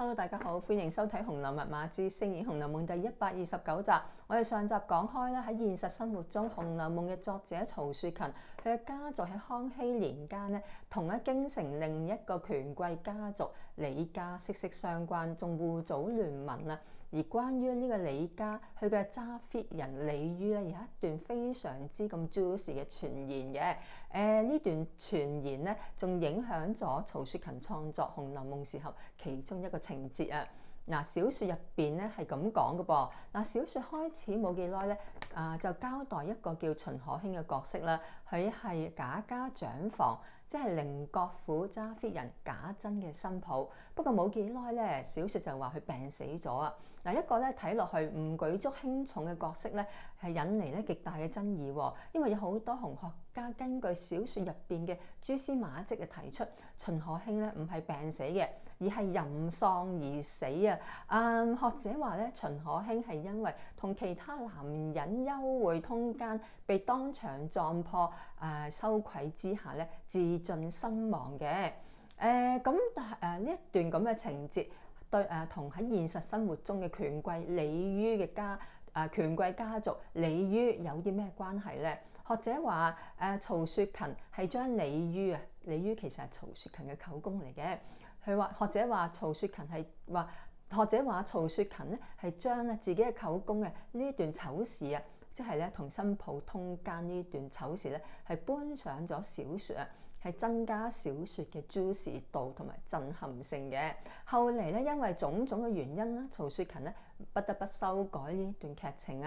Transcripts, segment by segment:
Hello，大家好，歡迎收睇《紅樓密碼之星演紅樓夢》第129集。我哋上集講開咧，喺現實生活中，《紅樓夢》嘅作者曹雪芹，佢嘅家族喺康熙年間咧，同喺京城另一個權貴家族李家息息相關，仲互組聯盟啊。而關於呢個李家，佢嘅揸 fit 人李煜咧，有一段非常之咁 juicy 嘅傳言嘅。呢段傳言咧，仲影響咗曹雪芹創作《紅樓夢》時候其中一個情節啊。嗱，小説入邊咧係咁講嘅噃。嗱，小説開始冇幾耐咧，就交代一個叫秦可卿嘅角色啦。佢係賈家長房，即係寧國府揸 fit 人賈珍嘅新抱。不過冇幾耐咧，小説就話佢病死咗啊。嗱，一個咧睇落去唔舉足輕重嘅角色咧，係引嚟咧極大嘅爭議喎。因為有好多紅學家根據小説入邊嘅蛛絲馬跡嘅提出，秦可卿咧唔係病死嘅，而係淫喪而死啊！學者話咧，秦可卿係因為同其他男人幽會通姦，被當場撞破，羞愧之下咧自盡身亡嘅。呢一段咁嘅情節，對同喺現實生活中嘅權貴李煜嘅權貴家族李煜有啲咩關係咧？學者話曹雪芹係將李煜李煜其實係曹雪芹嘅舅公嚟嘅。學者話曹雪芹咧係將咧自己嘅舅公嘅呢段醜事啊，即係咧同新抱通姦呢段醜事咧，係搬上咗小説啊，係增加小説嘅 juicy 度同埋震撼性嘅。後嚟咧，因為種種嘅原因啦，曹雪芹咧不得不修改呢段劇情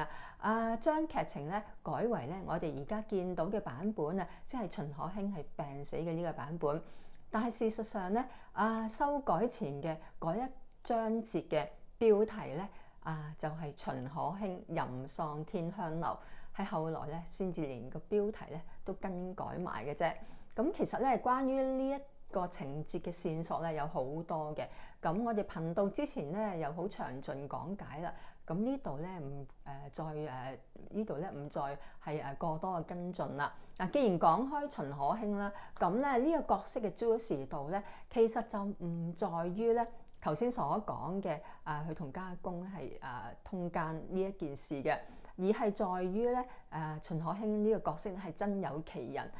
將劇情咧改為咧我哋而家見到嘅版本啊，即係秦可卿係病死嘅呢個版本。但係事實上咧，修改前嘅嗰一章節嘅標題咧，就係秦可卿淫喪天香樓，喺後來咧先至連個標題咧都更改埋嘅啫。咁其實咧，關於呢一個情節嘅線索咧有好多嘅。咁我哋頻道之前咧又好詳盡講解啦。咁呢度咧唔再係過多嘅跟進啦。既然講開秦可卿啦，咁咧呢個角色嘅 juicy 度咧，其實就唔在於咧頭先所講嘅佢同家公係通姦呢一件事嘅，而係在於咧秦可卿呢個角色係真有其人。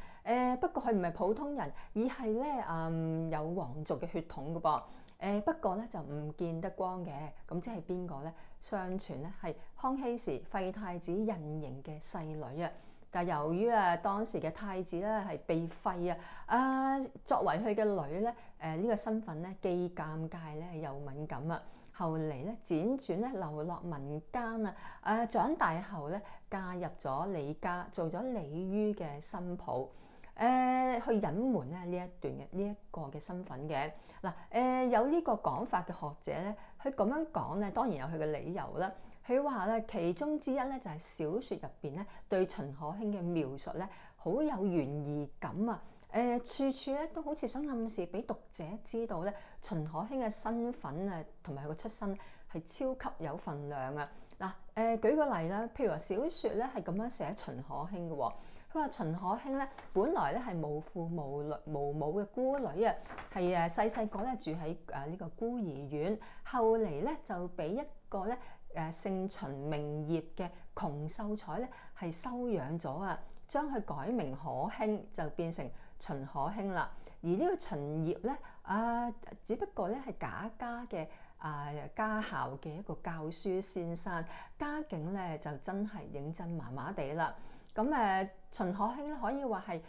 不過佢唔係普通人，而係咧有皇族嘅血統嘅噃。不過咧就唔見得光嘅。咁即係邊個咧？相傳咧係康熙時廢太子胤禩嘅細女啊。但由於當時嘅太子咧係被廢作為佢嘅女咧，呢個身份咧既尷尬咧又敏感啊。後嚟咧輾轉咧流落民間長大後咧嫁入咗李家，做咗李煜嘅新抱。去隱瞞咧呢一個嘅身份嘅。有呢個講法嘅學者咧，佢咁樣講咧，當然有佢嘅理由啦。佢話咧，其中之一咧就係小説入邊咧對秦可卿嘅描述咧好有懸疑感啊。處處咧都好似想暗示俾讀者知道咧，秦可卿嘅身份同埋佢個出身係超級有份量啊。舉個例啦，譬如話小説咧係咁樣寫秦可卿嘅喎。佢話秦可卿咧，本來咧係無父無母嘅孤女啊，係細個咧住喺呢個孤兒院，後嚟咧就俾一個咧姓秦名葉嘅窮秀才咧係收養咗啊，將佢改名可卿，就變成秦可卿啦。而呢個秦葉咧只不過咧係賈家嘅家校嘅一個教書先生，家境咧就真係認真麻麻地啦。咁秦可卿咧可以話係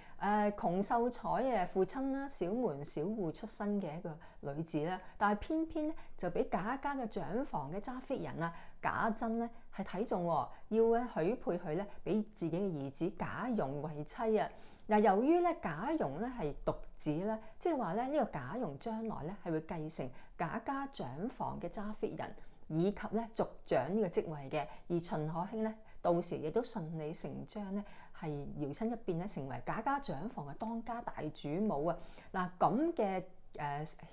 窮秀才嘅父親啦，小門小戶出身嘅一個女子啦，但係偏偏咧就俾賈家嘅長房嘅揸 fit 人賈珍咧係睇中，要許配佢咧俾自己嘅兒子賈蓉為妻啊。由於咧賈蓉咧係獨子啦，即係話咧呢個賈蓉將來咧係會繼承賈家長房嘅揸 fit 人，以及咧族長呢個職位嘅。而秦可卿咧到時亦都順理成章咧係搖身一變咧成為賈家長房嘅當家大主母啊！咁嘅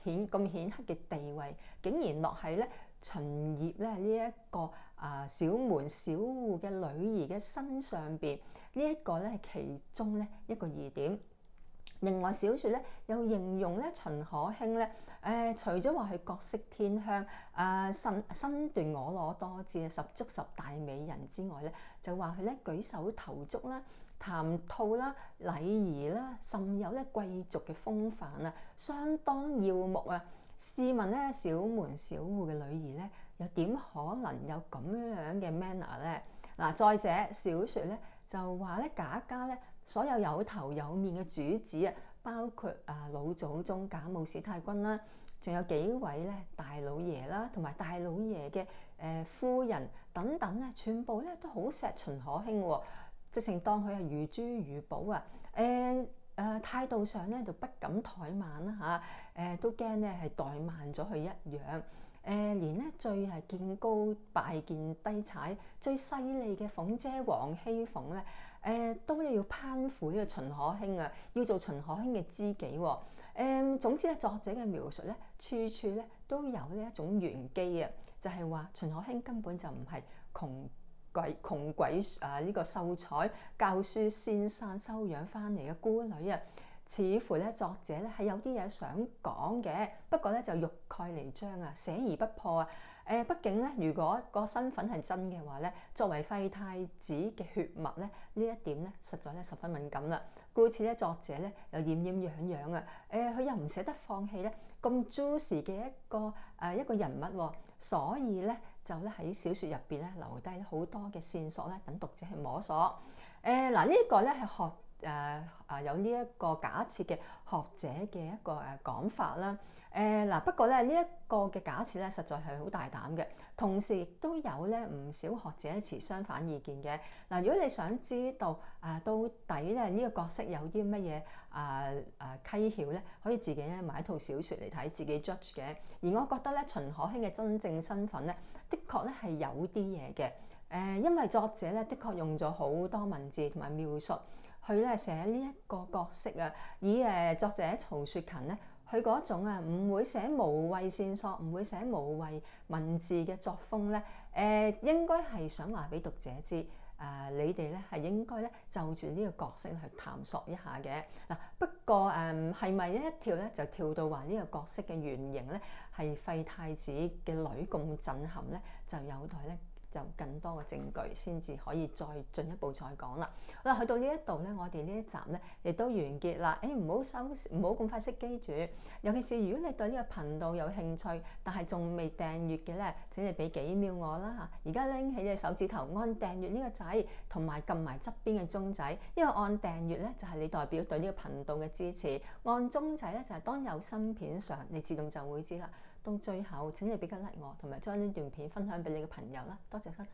咁顯赫嘅地位，竟然落喺咧秦葉咧呢一個小門小戶嘅女兒嘅身上邊，呢一個咧係其中咧一個疑點。另外小説咧又形容咧秦可卿咧，除咗話佢國色天香、身段婀娜多姿、十足十大美人之外咧，就話佢咧舉手投足啦、談吐啦、禮儀啦，甚有咧貴族嘅風範啊，相當耀目啊！試問咧小門小戶嘅女兒咧，又點可能有咁樣嘅 manner 咧？嗱，再者小説咧就話咧賈家咧所有有頭有面嘅主子啊，包括老祖宗賈母史太君啦，仲有幾位咧大老爺啦，同埋大老爺嘅夫人等等咧，全部咧都好錫秦可卿喎，直情當佢係如珠如寶啊！態度上咧就不敢怠慢啦嚇，都驚咧係怠慢咗佢一樣。連咧最係見高拜見低踩、最犀利嘅鳳姐王熙鳳咧，都要攀附呢個秦可卿啊，要做秦可卿嘅知己喎。總之咧，作者嘅描述咧，處處咧都有呢一種玄機啊，就係話秦可卿根本就唔係窮鬼呢個秀才教書先生收養翻嚟嘅孤女啊，似乎咧作者咧係有啲嘢想講嘅，不過咧就欲蓋彌彰啊，寫而不破啊。畢竟咧，如果個身份係真嘅話咧，作為廢太子嘅血脈咧，呢一點咧實在咧十分敏感啦。故此咧，作者咧又厭厭癢癢啊，佢又唔捨得放棄咧咁 juicy 嘅一個人物喎，所以咧就咧喺小説入邊咧留低好多嘅線索咧，等讀者去摸索。呢一個咧係有呢一個假設嘅學者嘅一個講法啦。不過咧呢一個嘅假設咧實在係好大膽嘅，同時亦都有咧唔少學者持相反意見嘅。如果你想知道到底咧呢個角色有啲乜嘢蹊蹺咧，可以自己咧買一套小説嚟睇，自己 judge 嘅。而我覺得咧秦可卿嘅真正身份咧，的確咧係有啲嘢嘅。因為作者咧的確用咗好多文字同埋描述，去咧寫呢一個角色啊。以作者曹雪芹咧，佢嗰種唔會寫無謂線索，唔會寫無謂文字嘅作風咧，應該係想話俾讀者知，你哋咧係應該咧就住呢個角色去探索一下嘅。不過係咪一跳咧就跳到話呢個角色嘅原型咧係廢太子嘅女咁震撼咧，就有待咧就更多嘅證據先至可以再進一步再講啦。好啦，去到呢一度咧，我哋呢一集咧亦都完結啦。唔好咁快熄機住。尤其是如果你對呢個頻道有興趣，但係仲未訂閱嘅咧，請你俾幾秒我啦嚇。而家拎起隻手指頭按訂閱呢個掣，同埋撳埋側邊嘅鐘仔，因為按訂閱咧就係你代表對呢個頻道嘅支持，按鐘仔咧就係當有新片上，你自動就會知啦。到最後請你俾個 like 我，同埋將呢段片分享俾你嘅朋友啦。多謝收睇。